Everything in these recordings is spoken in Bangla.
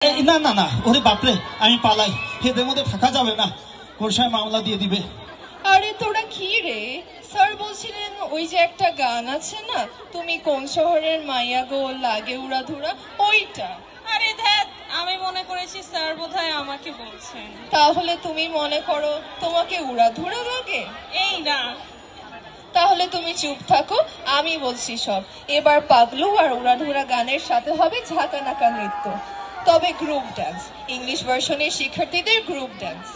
না না না, ওরে বাপরে, আমি পালাই, এদের মধ্যে থাকা যাবে না, কোর্সায় মামলা দিয়ে দিবে। আরে তোরা কি রে, স্যার বলছিলেন ওই যে একটা গান আছে না, তুমি কোন শহরের মাইয়া গো লাগে উড়াধুরা, ওইটা। আরে ধ্যাত, আমি মনে করেছি স্যার বোধহয় আমাকে বলছেন। তাহলে তুমি মনে করো তোমাকে উড়াধুরা লাগে? এই না, তাহলে তুমি চুপ থাকো, আমি বলছি সব। এবার পাগলু আর উড়াধুরা গানের সাথে হবে ঝাঁকানাকা নৃত্য, তবে গ্রুপ ডান্স, ইংলিশ ভার্সনের শিক্ষার্থীদের গ্রুপ ডান্স।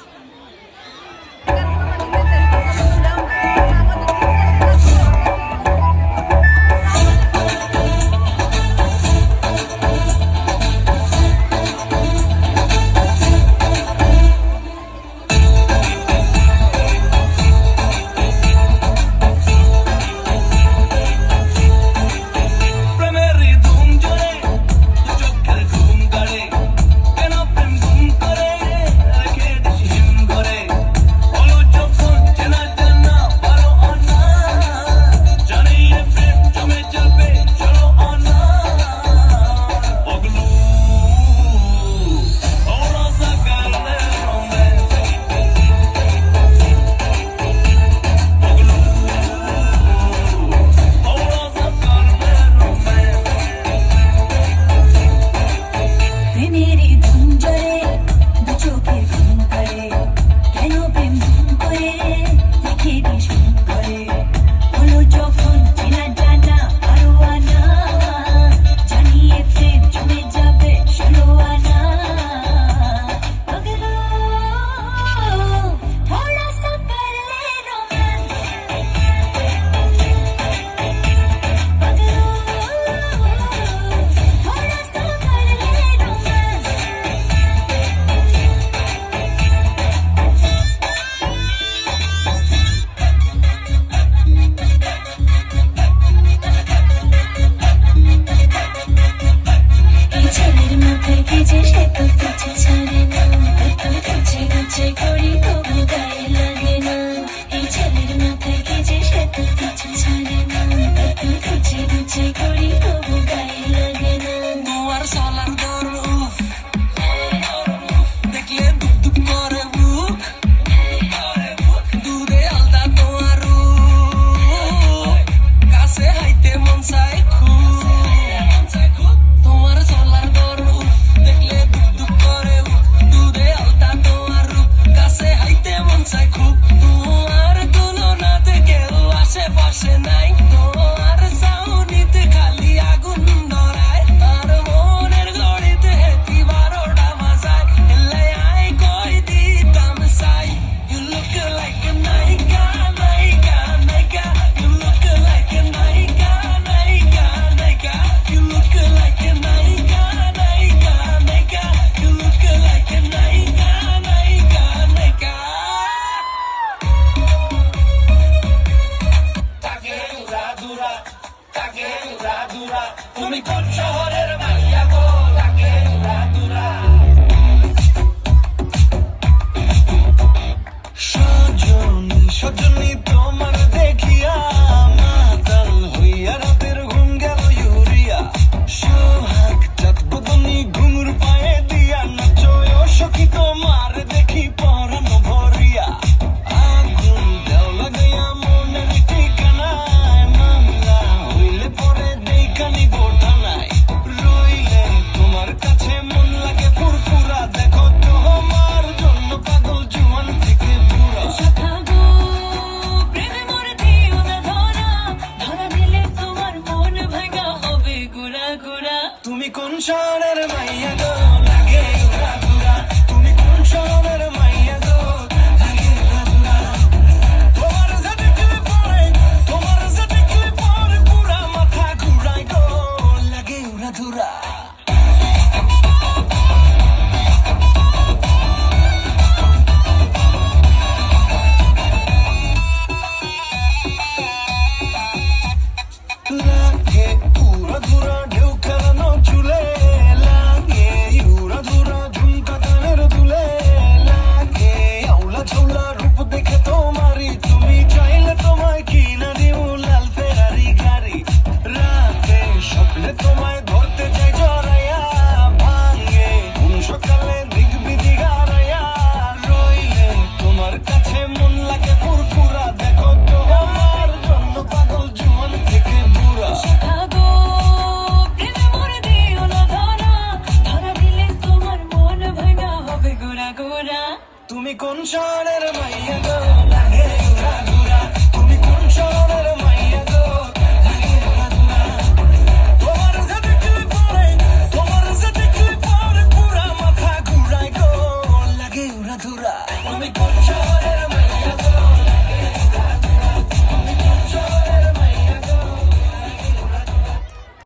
ছেলের মাথায় কি যে সে তো